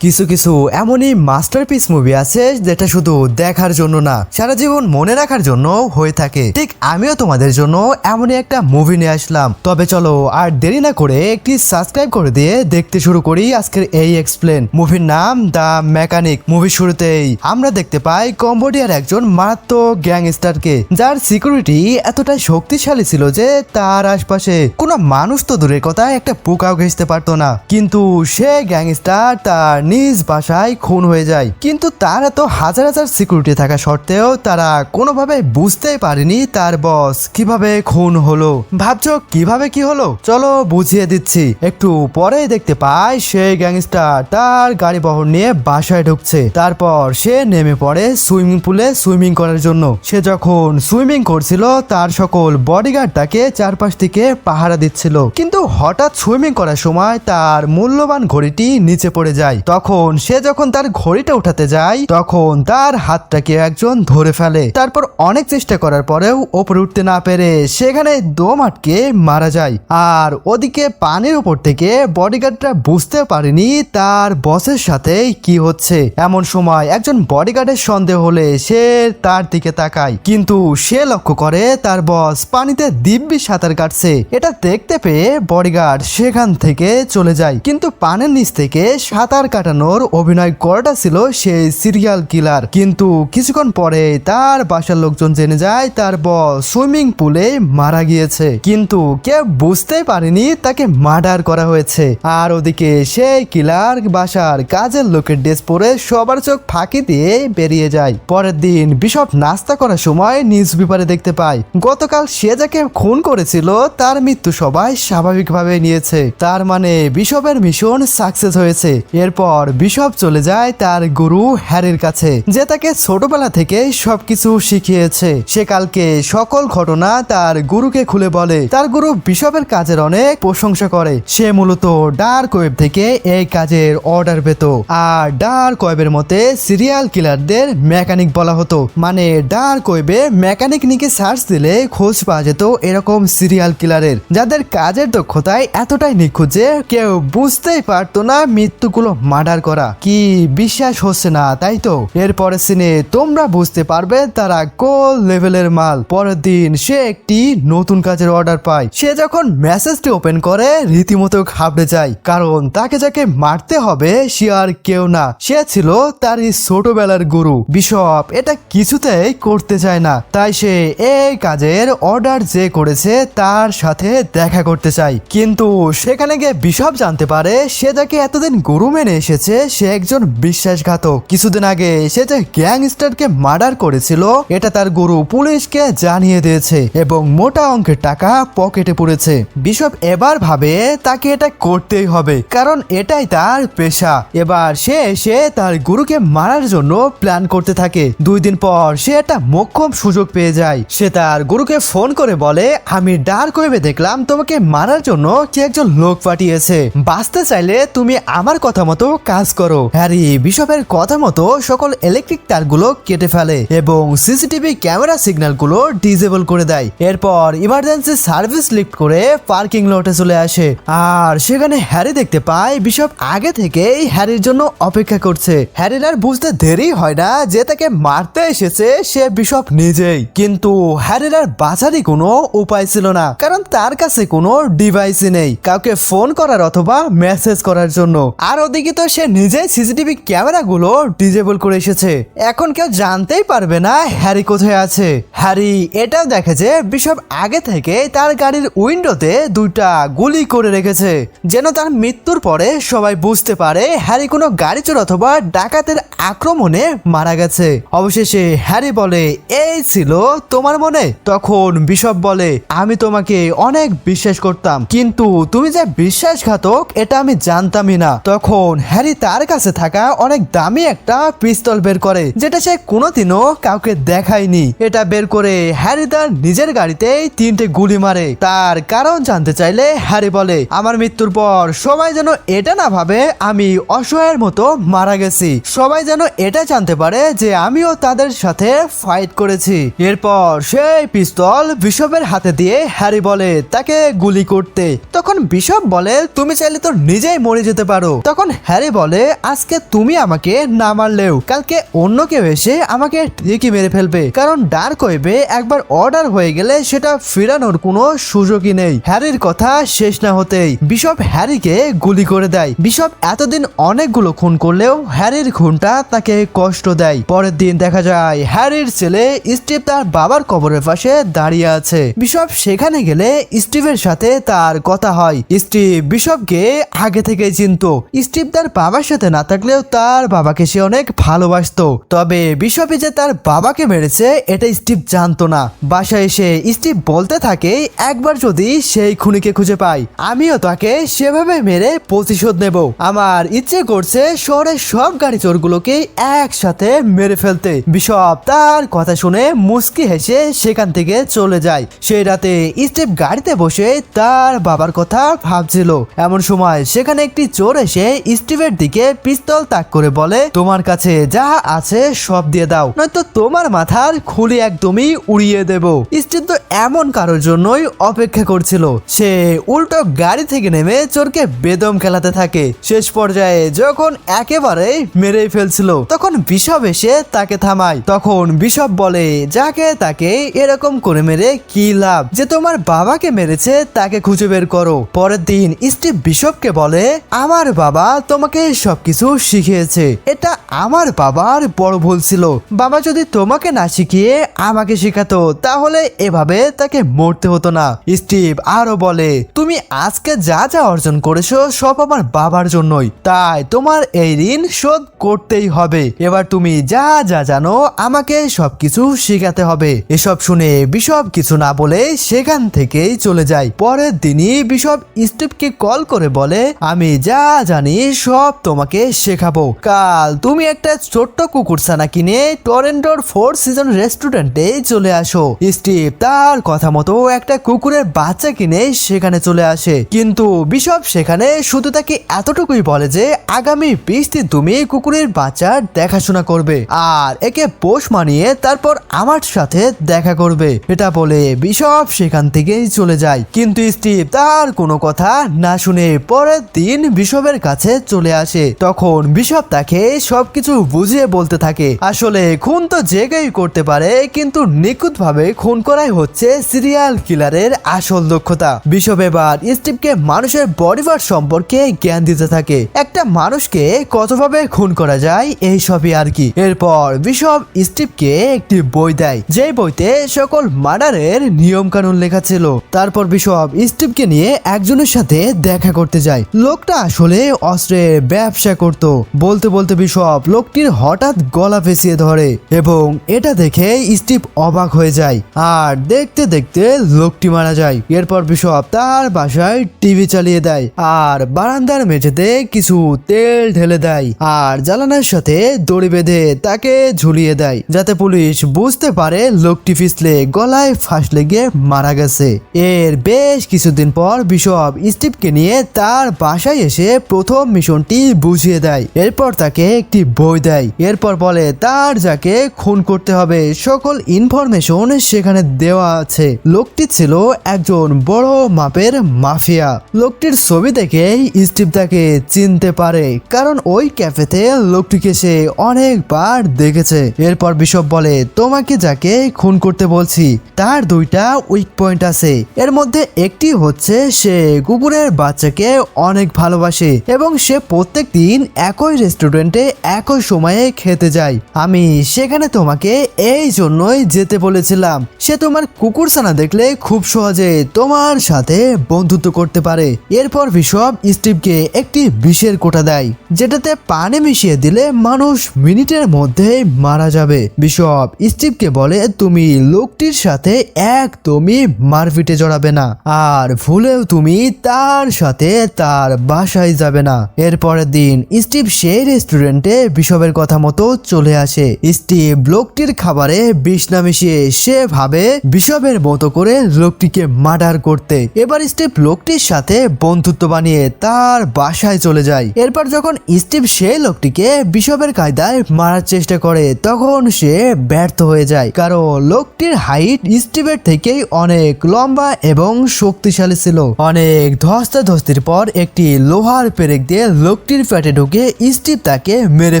কিছু কিছু এমনই মাস্টারপিস মুভি আছে যেটা শুধু দেখার জন্য না, সারা জীবন মনে রাখার জন্য হয়ে থাকে। ঠিক আমিও তোমাদের জন্য এমনই একটা মুভি নিয়ে আসলাম। তবে চলো আর দেরি না করে একটি সাবস্ক্রাইব করে দিয়ে দেখতে শুরু করি আজকের এই এক্সপ্লেন। মুভির নাম দ্য মেকানিক। মুভির শুরুতেই আমরা দেখতে পাই কম্বোডিয়ার একজন মারাত্মক গ্যাংস্টারকে, যার সিকিউরিটি এতটাই শক্তিশালী ছিল যে তার আশপাশে কোনো মানুষ তো দূরের কথা একটা পোকাও ঘেঁষতে পারতো না। কিন্তু সে গ্যাংস্টার তার নিজ বাসায় খুন হয়ে যায়। কিন্তু তার এত হাজার হাজার সিকিউরিটি থাকা সত্ত্বেও তারা কোনোভাবে বুঝতেই পারেনি তার বস কিভাবে খুন হলো। ভাবছো কিভাবে কি হলো? চলো বুঝিয়ে দিচ্ছি। একটু পরে দেখতে পায় সেই গ্যাংস্টার তার গাড়ি বহর নিয়ে বাসায় ঢুকছে। তারপর সে নেমে পড়ে সুইমিং পুলে সুইমিং করার জন্য। সে যখন সুইমিং করছিল তার সকল বডিগার্ড তাকে চারপাশ থেকে পাহারা দিচ্ছিল। কিন্তু হঠাৎ সুইমিং করার সময় তার মূল্যবান ঘড়িটি নিচে পড়ে যায়। তখন সে যখন তার ঘড়িটা উঠাতে যায় তখন তার হাতটাকে একজন ধরে ফেলে। তারপর অনেক চেষ্টা করার পরেও ওপরে উঠতে না পেরে সেখানে দম আটকে মারা যায়। আর ওদিকে পানির উপর থেকে বডিগার্ডরা বুঝতে পারেনি তার বসের সাথে কি হচ্ছে। এমন সময় একজন বডিগার্ডের সন্দেহ হলে সে তার দিকে তাকায়, কিন্তু সে লক্ষ্য করে তার বস পানিতে দিব্যি সাঁতার কাটছে। এটা দেখতে পেয়ে বডিগার্ড সেখান থেকে চলে যায়। কিন্তু পানির নিচ থেকে সাঁতার কাটানোর অভিনয় করাটা ছিল সেই সিরিয়াল কিলার। কিন্তু কিছুক্ষণ পরে তার বাসার লোকজন জেনে যায় তার বস সুইমিং পুলে মারা গিয়েছে। কিন্তু কেউ বুঝতেই পারেনি তাকে মার্ডার করা হয়েছে। আর ওদিকে সেই কিলার বাসার কাজের লোকের ড্রেস পরে সবার চোখ ফাঁকি দিয়ে বেরিয়ে যায়। পরের দিন বিশপ নাস্তা করার সময় নিউজ পেপারে দেখতে পায় গতকাল সে যাকে খুন করেছিল তার মৃত্যু সবাই স্বাভাবিকভাবে নিয়েছে। তার মানে বিশপের মিশন সাকসেস হয়েছে। এরপর বিশপ চলে যায় তার গুরু হ্যারির কাছে, যে তাকে ছোটবেলা থেকে সবকিছু শিখিয়েছে। সে কালকে সকল ঘটনা তার গুরুকে খুলে বলে। তার গুরু বিশপের কাজের অনেক প্রশংসা করে। সে মূলত ডার্ক ওয়েব থেকে এই কাজের অর্ডার পেত। আর ডার্ক ওয়েবের মতে সিরিয়াল কিলারদের মেকানিক বলা হতো। মানে ডার্ক ওয়েবে মেকানিক নিকে সার্চ দিলে খোঁজ পাওয়া যেত এরকম সিরিয়াল কিলারের, যাদের কাজের দক্ষতায় এতটাই নিখুঁত যে কেউ বুঝতেই পারতো না মৃত্যুগুলো মার্ডার করা। কি বিশ্বাস হচ্ছে না তাই তো? এরপরে সিনে তোমরা বুঝতে পারবে তারা কোন লেভেলের মাল। পরের দিন সে একটি নতুন কাজের অর্ডার পায়। সে যখন মেসেজটি ওপেন করে রীতিমতো ঘাবড়ে যায়, কারণ তাকে যাকে মারতে হবে সে আর কেউ না, সে ছিল তারই ছোটবেলার গুরু বিশপ। এটা কিছুতেই করতে চায় না, তাই সে এই কাজের অর্ডার যে করেছে তার সাথে দেখা করতে চায়। কিন্তু সেখানে গিয়ে বিশপ জানতে পারে সে যাকে এতদিন গুরু মেনে এসেছে সে একজন বিশ্বাসঘাতক। কিছুদিন আগে সে যে গ্যাংস্টারকে মার্ডার করেছিল এটা তার গুরু পুলিশকে জানিয়ে দিয়েছে এবং মোটা অঙ্কের টাকা পকেটে পড়েছে। বিশপ এবার ভাবে তাকে এটা করতেই হবে, কারণ এটাই তার পেশা। এবার সে এসে তার গুরুকে মারার জন্য প্ল্যান করতে থাকে। 2 দিন পর সে একটা মোক্ষম সুযোগ পেয়ে যায়। সে তার গুরুকে ফোন করে বলে, আমি ডার্ক ওয়েবে দেখলাম তোমাকে মারার জন্য কি একজন লোক পাঠিয়েছে। বাঁচতে চাইলে তুমি আমার কথা মতো কাজ করো। হ্যারি বিশপের কথা মতো সকল ইলেকট্রিক তারগুলো কেটে ফেলে এবং সিসিটিভি ক্যামেরা সিগন্যালগুলো ডিসেবল করে দেয়। এরপর ইমার্জেন্সি সার্ভিস লিফট করে পার্কিং লটে চলে আসে। আর সেখানে হ্যারি দেখতে পায় বিশপ আগে থেকেই হ্যারির জন্য অপেক্ষা করছে। হ্যারির আর বুঝতে দেরি হয় না যে তাকে মারতে এসেছে সে বিশপ নিজেই। কিন্তু হ্যারির আর বাঁচারই কোনো উপায় ছিল না, কারণ তার কাছে কোনো ডিভাইসই নেই কাউকে ফোন করার অথবা মেসেজ করার জন্য। আর ওদিকে তো সে নিজেই সিসিটিভি ক্যামেরাগুলো ডিসেবল করে এসেছে। এখন কেউ জানতেই পারবে না হ্যারি কোথায় আছে। হ্যারি এটাও দেখে যে বিশপ আগে থেকে তার গাড়ির উইন্ডোতে 2টা গুলি করে রেখেছে, যেন তার মৃত্যুর পরে সবাই বুঝতে পারে হ্যারি কোনো গাড়ি চোর অথবা ডাকাতের আক্রমণে মারা গেছে। অবশেষে হ্যারি বলে, এই ছিল তোমার মনে? তখন বিশপ বলে, আমি তোমাকে অনেক বিশ্বাস করতাম, কিন্তু তুমি যে বিশ্বাসঘাতক এটা আমি জানতামই না। তখন হ্যারি তার কাছে থাকা অনেক দামি একটা পিস্তল বের করে, যেটা সে কোনোদিনও কাউকে দেখায়নি। এটা বের করে হ্যারি তার নিজের গাড়িতেই 3টে গুলি মারে। তার কারণ জানতে চাইলে হ্যারি বলে, আমার মৃত্যুর পর সবাই যেন এটা না ভাবে আমি অসহায়ের মতো মারা গেছি। সবাই যেন এটা জানতে পারে যে আমিও তাদের সাথে ফাইট করেছি। এরপর সেই পিস্তল বিশপের হাতে দিয়ে হ্যারি বলে তাকে গুলি করতে। তখন বিশপ বলে, তুমি চাইলে তো নিজেই মরে যেতে পারো। তখন হ্যারি বলে আজকে তুমি আমাকে না মারলেও কালকে অন্য কেউ এসে আমাকে ঠিকই মেরে ফেলবে, কারণ ডার্ক ওয়েবে একবার অর্ডার হয়ে গেলে সেটা ফেরানোর কোনো সুযোগই নেই। হ্যারির কথা শেষ না হতেই বিশপ হ্যারিকে গুলি করে দেয়। বিশপ এতদিন অনেকগুলো খুন করলেও হ্যারির খুনটা তাকে কষ্ট দেয়। পরের দিন দেখা যায় হ্যারির ছেলে স্টিভ তার বাবার কবরের পাশে দাঁড়িয়ে আছে। বিশপ সেখানে গেলে স্টিভের সাথে তার কথা হয়। স্টিভ বিশপকে আগে থেকেই চিনতো। স্টিভ তার বাবার সাথে না থাকলেও তার বাবাকে সে অনেক ভালোবাসতো। তবে বিশপই যে তার বাবাকে মেরেছে এটা স্টিভ জানতো না। বাসায় এসে স্টিভ বলতে থাকে একবার যদি সেই খুনিকে খুঁজে পাই আমিও তাকে সেভাবে মেরে প্রতিশোধ নেব। আমার ইচ্ছে করছে শহরের সব গাড়ি চোরগুলোকে একসাথে মেরে ফেলতে। বিশপ তার কথা শুনে মুস্কি হেসে সেখান থেকে চলে যায়। সেই রাতে স্টিভ গাড়িতে বসে তার বাবার কথা ভাবছিল। এমন সময় সেখানে একটি চোর এসে স্টিভের দিকে পিস্তল তাক করে বলে তোমার কাছে যা আছে সব দিয়ে দাও, নয়তো তোমার মাথার খুলি একদমই উড়িয়ে দেব। স্টিভ তো এমন কারোর জন্যই অপেক্ষা করছিল। সে উল্টো গাড়ি থেকে নেমে চোরকে বেদম খেলাতে থাকে। শেষ পর্যায়ে যখন একেবারে মেরেই ফেলছিল তখন বিশপ এসে তাকে থামায়। তখন বিশপ বলে যাকে তাকে এরকম করে মেরে কি লাভ, যে তোমার বাবাকে মেরেছে তাকে খুঁজে বের করো। পরের দিন স্টিভ বিশপকে বলে আমার বাবা তোমাকে সবকিছু শিখিয়েছে, এটা আমার বাবার বড় ভুল ছিল। বাবা যদি তোমাকে না শিখিয়ে আমাকে শেখাতো তাহলে এভাবে তাকে মরতে হতো না। স্টিভ আরো বলে তুমি আজকে যা যা অর্জন করেছো সব আমার বাবার জন্যই, তাই তোমার এই ঋণ শোধ করতেই হবে। এবার তুমি যা যা জানো আমাকে সবকিছু শেখাতে হবে। এসব শুনে বিশপ কিছু না বলে সেখান থেকেই চলে যায়। পরের দিনই বিশপ স্টিভকে কল করে বলে আমি যা জানি সব তোমাকে শেখাবো। কাল তুমি একটা ছোট্ট কুকুরছানা কিনে টরেন্টোর 4 সিজন রেস্টুরেন্টে চলে আসো। স্টিভ তার কথা মতো একটা কুকুরের বাচ্চা কিনে সেখানে চলে আসে, কিন্তু বিশপ সেখানে শুধু তাকে এতটুকুই বলে যে আগামী 20 দিন তুমি কুকুরের বাচ্চার দেখাশোনা করবে আর একে পোষ মানিয়ে তারপর আমার সাথে দেখা করবে। এটা বলে বিশপ সেখান থেকেই চলে যায়। কিন্তু স্টিভ তার কোনো কথা না শুনে পরের দিন বিশপের কাছে চলে আসে। তখন বিশপ তাকে সবকিছু বুঝিয়ে বলতে থাকে আসলে খুন তো যে কেউই করতে পারে, কিন্তু নিখুঁত ভাবে খুন করাই হচ্ছে সিরিয়াল কিলারের আসল দক্ষতা। বিশপ এবার স্টিভকে মানুষের বডি পার্ট সম্পর্কে জ্ঞান দিতে থাকে, একটা মানুষকে কতভাবে খুন করা যায় এই সবই আর কি। এরপর বিশপ স্টিভকে একটি বই দেয়, যে বইতে সকল মার্ডারের নিয়ম কানুন লেখা ছিল। তারপর বিশপ স্টিভকে নিয়ে একজনের সাথে দেখা করতে যায়। লোকটা আসলে অস্ত্রের ব্যবসা করত। বলতে বলতে বিশপ লোকটির হঠাৎ গলা পেঁচিয়ে ধরে এবং এটা দেখে স্টিভ অবাক হয়ে যায় আর দেখতে দেখতে লোকটি মারা যায়। এরপর বিশপ তার বাসায় টিভি চালিয়ে দেয় আর বারান্দার মেঝেতে কিছু তেল ঢেলে দেয় আর জ্বালানোর সাথে দড়ি বেঁধে তাকে ঝুলিয়ে দেয়, যাতে পুলিশ বুঝতে পারে লোকটি পিছলে গলায় ফাঁস লেগে মারা গেছে। এর বেশ কিছুদিন পর বিশপ স্টিভকে নিয়ে তার বাসায় এসে প্রথম মিশনটি বুঝিয়ে দেয়। এরপর তাকে একটি বই দেয়। এরপর বলে তার যাকে খুন করতে হবে সকল ইনফরমেশন সেখানে দেওয়া আছে। লোকটি ছিল একজন বড় মাপের মাফিয়া। লোকটির ছবি দেখে স্টিভ তাকে চিনতে পারে, কারণ ওই ক্যাফেতে লোকটিকে সে অনেকবার দেখেছে। এরপর বিশপ বলে তোমাকে যাকে খুন করতে বলছি তার দুইটা উইক পয়েন্ট আছে। এর মধ্যে একটি হচ্ছে সে কুকুরের বাচ্চাকে অনেক ভালোবাসে এবং সে প্রত্যেক দিন একই রেস্টুরেন্টে একই সময়ে খেতে যায়। আমি সেখানে তোমাকে এই জন্যই যেতে বলেছিলাম। সে তোমার কুকুরছানা দেখলে খুব সহজে তোমার সাথে বন্ধুত্ব করতে পারে। এরপর বিশপ স্টিভকে একটি বিষের কোটা দেয়, যেটাতে পানি মিশিয়ে দিলে মানুষ মিনিটের মধ্যে মারা যাবে। বিশপ স্টিভকে বলে তুমি লোকটির সাথে একদমই মারপিটে জড়াবে না আর ভুলেও তুমি তার সাথে তার বাসায় যাবে না। এরপরের দিন স্টিভ সেই রেস্টুরেন্টে বিশপের কথা মতো চলে আসে। স্টিভ লোকটির খাবারে বিষ না মিশিয়ে সে ভাবে বিশপের মতো করে লোকটিকে মার্ডার করতে। এবার স্টিভ লোকটির সাথে বন্ধুত্ব বানিয়ে তার বাসায় চলে যায়। এরপর যখন স্টিভ সেই লোকটিকে বিশপের কায়দায় মারার চেষ্টা করে তখন সে ব্যর্থ হয়ে যায়, কারণ লোকটির হাইট স্টিভের থেকেই অনেক লম্বা এবং শক্তিশালী ছিল। অনেক ধস্তাধস্তির পর একটি লোহার পেরেক দিয়ে লোকটির পেটে ঢুকে স্টিভ তাকে মেরে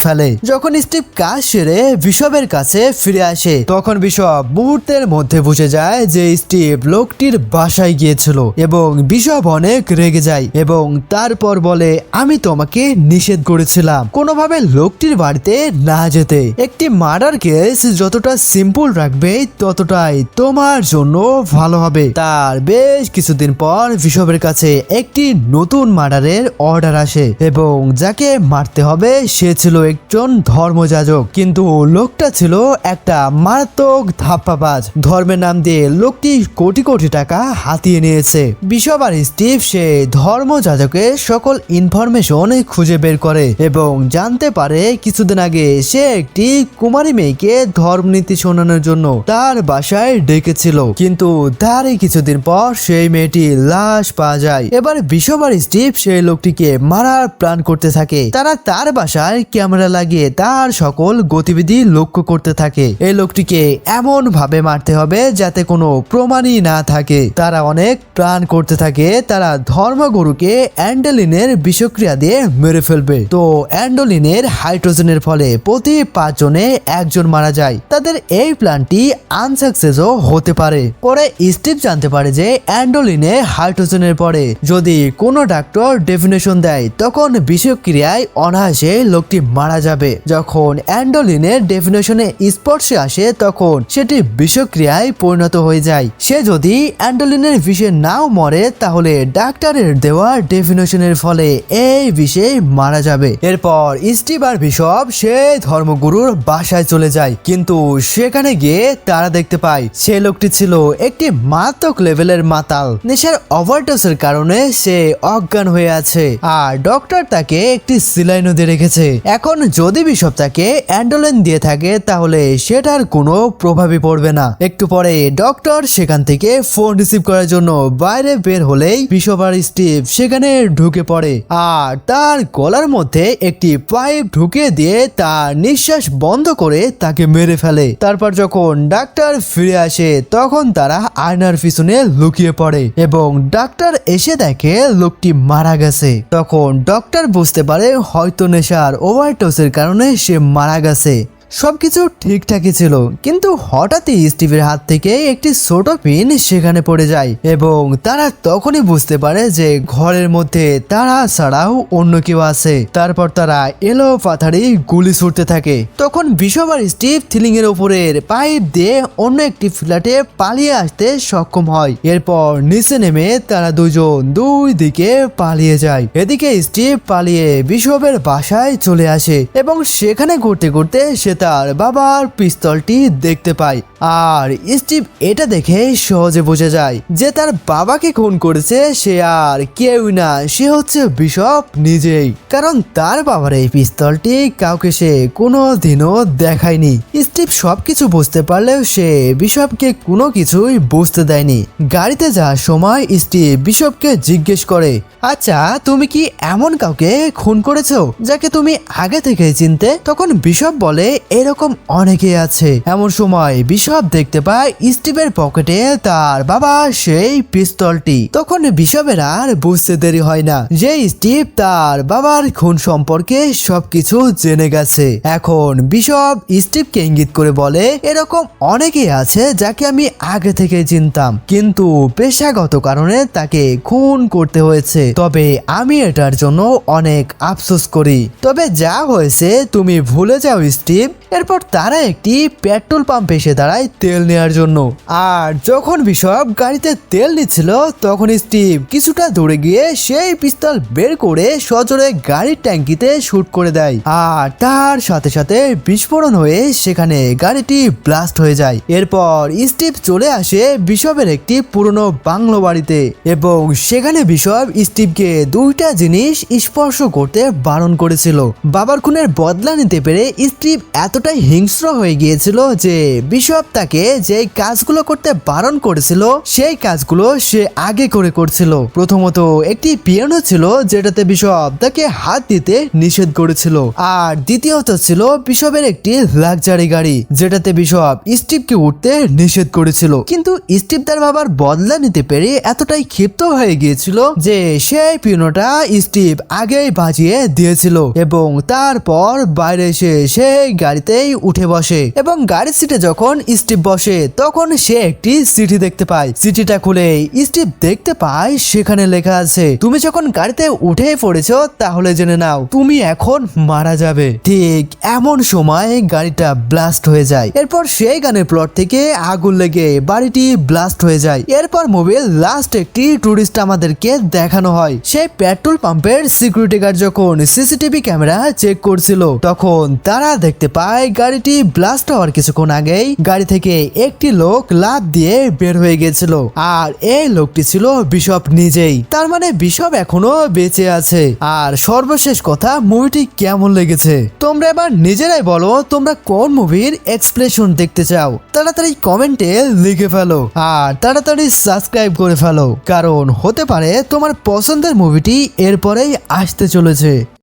ফেলে। যখন স্টিভ কাজ সেরে বিশপের কাছে ফিরে আসে তখন বিশপ মুহূর্তের মধ্যে বুঝে যায় যে স্টিভ লোকটির বাসায় গিয়েছিল এবং বিশপ অনেক রেগে যায় এবং তারপর বলে, আমি তোমাকে নিষেধ করেছিলাম কোনোভাবে লোকটির বাড়িতে না যেতে। একটি মার্ডার কেস যতটা সিম্পল রাখবে ততটাই তোমার জন্য ভালো হবে। তার বেশ কিছুদিন পর বিশপের কাছে একটি নতুন মার্ডারের অর্ডার আসে এবং যাকে মারতে হবে সে ছিল একজন ধর্মযাজক, কিন্তু লোকটা ছিল একটা মারাত্মক ধাপ্পাবাজ। ধর্মের নাম দিয়ে লোকটি কোটি কোটি টাকা হাতিয়ে নিয়েছে। বিশপ আর স্টিভ সে ধর্মযাজকের সকল ইনফরমেশন খুঁজে বের করে এবং জানতে পারে কিছুদিন আগে সে একটি কুমারী মেয়েকে ধর্মনীতি শোনানোর জন্য তার বাসায় ডেকেছিল, কিন্তু তারই কিছুদিন পর সেই মেয়েটির লাশ পাওয়া যায়। এবার বিশপ আর স্টিভ সেই লোকটিকে মারার প্ল্যান করতে থাকে। তারা তার বাসায় ক্যামেরা লাগিয়ে তার সকল গতিবিধি লক্ষ্য করতে থাকে। এই লোকটিকে এমন ভাবে মারতে হবে যাতে কোনো প্রমাণই না থাকে। তারা অনেক প্ল্যান করতে থাকে। তারা ধর্মগুরুকে অ্যান্ডোলিনের বিষক্রিয়া দিয়ে মেরে ফেলবে। তো অ্যান্ডোলিনের হাইড্রোজেনের ফলে প্রতি 5 জনে 1 জন মারা যায়। তাদের এই প্ল্যানটি আনসাকসেসও হতে পারে। পরে স্টিভ জানতে পারে যে অ্যান্ডোলিনে হাইড্রোজেনের পরে যদি কোনো ডাক্তার ডেফিনেশন দেয় তখন বিষক্রিয়ায় অনায়াসে লোকটি মারা যাবে। যখন অ্যান্ডোলিনের ডেফিনেশনে স্পর্শে আসে তখন সেটি বিষক্রিয়ায় পরিণত হয়ে যায়। সে যদি অ্যান্ডোলিনের বিষে নাও মরে তাহলে ডাক্তারের দেওয়া ডেফিনেশনের ফলে এই বিষে মারা যাবে। এরপর স্টিভ আর বিশপ সেই ধর্মগুরুর বাসায় চলে যায়, কিন্তু সেখানে গিয়ে তারা দেখতে পায় সে লোকটি ছিল একটি মারাত্মক লেভেলের মাতাল। নেশার ওভারডোজের কারণে সে অজ্ঞান হয়ে আছে আর ডক্টর তাকে একটি সিলাইনও দিয়ে রেখেছে। এখন যদি বিশপ তাকে অ্যান্ডোলিন দিয়ে থাকে তাহলে সেটার কোনো প্রভাবই পড়বে না। একটু পরে ডক্টর সেখান থেকে ফোন রিসিভ করার জন্য বাইরে বের হলেই বিশপ আর স্টিভ সেখানে ঢুকে পড়ে আর তার গলার মধ্যে একটি পাইপ ঢুকে দিয়ে তার নিঃশ্বাস বন্ধ করে তাকে মেরে ফেলে। তারপর যখন ডাক্তার ফিরে আসে তখন তারা আয়নার পিছনে লুকিয়ে পড়ে এবং ডাক্তার এসে দেখে লোকটি মারা গেছে। তখন ডক্টর বুঝতে পারে হয়তো নেশার ওভারডোজের কারণে সে মারা গেছে। সবকিছু ঠিকঠাকই ছিল, কিন্তু হঠাৎই স্টিভের হাত থেকে একটি ছোট পিন সেখানে পড়ে যায় এবং তারা তখনই বুঝতে পারে যে ঘরের মধ্যে তারা ছাড়াও অন্য কেউ আছে। তারপর তারা এলো পাথারি গুলি ছুটতে থাকে। তখন বিশপ আর স্টিভ থিলিং এর উপরের পাইপ দিয়ে অন্য একটি ফ্ল্যাটে পালিয়ে আসতে সক্ষম হয়। এরপর নিচে নেমে তারা দুজন দুই দিকে পালিয়ে যায়। এদিকে স্টিভ পালিয়ে বিশপের বাসায় চলে আসে এবং সেখানে ঘুরতে ঘুরতে সে তার বাবার পিস্তলটি দেখতে পায় আর স্টিভ এটা দেখে সহজে বুঝে যায় যে তার বাবাকে খুন করেছে সে আর কেউ না, সে হচ্ছে বিশপ নিজেই। কারণ তার বাবার এই পিস্তলটি কাউকে সে কোনোদিনও দেখায়নি। স্টিভ সবকিছু বুঝতে পারলেও সে বিশপকে কোনো কিছুই বুঝতে দেয়নি। গাড়িতে যাওয়ার সময় স্টিভ বিশপকে জিজ্ঞেস করে, আচ্ছা তুমি কি এমন কাউকে খুন করেছো যাকে তুমি আগে থেকেই চিনতে? তখন বিশপ বলে, এরকম অনেকে আছে। এমন সময় বিশপ দেখতে পায় স্টিভের পকেটে তার বাবা সেই পিস্তলটি। তখন বিশপের আর বুঝতে দেরি হয় না যে স্টিভ তার বাবার খুন সম্পর্কে সবকিছু জেনে গেছে। এখন বিশপ স্টিভকে ইঙ্গিত করে বলে, এরকম অনেকেই আছে যাকে আমি আগে থেকে চিনতাম, কিন্তু পেশাগত কারণে তাকে খুন করতে হয়েছে। তবে আমি এটার জন্য অনেক আফসোস করি। তবে যা হয়েছে তুমি ভুলে যাও স্টিভ, এরপর তারা একটি পেট্রোল পাম্পে এসে দাঁড়ায় তেল নেওয়ার জন্য। আর যখন বিশপ গাড়িতে তেল নিচ্ছিল তখন স্টিভ কিছুটা দূরে গিয়ে সেই পিস্তল বের করে সজোরে গাড়ির ট্যাঙ্কিতে শুট করে দেয় আর তার সাথে সাথে বিস্ফোরণ হয়ে সেখানে গাড়িটি ব্লাস্ট হয়ে যায়। এরপর স্টিভ চলে আসে বিশপের একটি পুরনো বাংলো বাড়িতে এবং সেখানে বিশপ স্টিভকে দুইটা জিনিস স্পর্শ করতে বারণ করেছিল। বাবার খুনের বদলা নিতে পেরে স্টিভ এতটাই হিংস্র হয়ে গিয়েছিল যে বিশপ তাকে যে কাজগুলো করতে বারণ করেছিল সেই কাজগুলো সে আগে করে করছিল। প্রথমত একটি পিয়ানো ছিল যেটাতে বিশপ তাকে হাত দিতে নিষেধ করেছিল, আর দ্বিতীয়ত ছিল বিশপের একটি লাক্সারি গাড়ি যেটাতে বিশপ স্টিভকে উঠতে নিষেধ করেছিল। কিন্তু স্টিভ তার বাবার বদলা নিতে পেরে এতটাই ক্ষিপ্ত হয়ে গিয়েছিল যে সেই পিয়ানোটা স্টিভ আগেই বাজিয়ে দিয়েছিল এবং তারপর বাইরে এসে সেই গাড়িতেই উঠে বসে এবং গাড়ির সিটে যখন স্টিভ বসে তখন সে একটি চিঠি দেখতে পায়। চিঠিটা খুলে স্টিভ দেখতে পায় সেখানে লেখা আছে, তুমি যখন গাড়িতে উঠে পড়েছো তাহলে জেনে নাও তুমি এখন মারা যাবে। ঠিক এমন সময় গাড়িটা ব্লাস্ট হয়ে যায়। এরপর সেই গানের প্লট থেকে আগুন লেগে বাড়িটি ব্লাস্ট হয়ে যায়। এরপর মুভির লাস্ট একটি টুরিস্ট আমাদেরকে দেখানো হয়। সেই পেট্রোল পাম্পের সিকিউরিটি গার্ড যখন সিসিটিভি ক্যামেরা চেক করছিল তখন তারা দেখতে পায় গাড়িটি ব্লাস্ট হওয়ার কিছুক্ষণ আগেই গাড়ি থেকে একটি লোক লাফ দিয়ে বের হয়ে গেছিল আর এই লোকটি ছিল বিশপ নিজেই। তার মানে বিশপ এখনো বেঁচে আছে। আর সর্বশেষ কথা, মুভিটি কেমন লেগেছে তোমরা এবার নিজেরাই বলো। তোমরা কোন মুভির এক্সপ্লেশন দেখতে চাও তাড়াতাড়ি কমেন্টে লিখে ফেলো আর তাড়াতাড়ি সাবস্ক্রাইব করে ফেলো, কারণ হতে পারে তোমার পছন্দের মুভিটি এরপরেই আসতে চলেছে।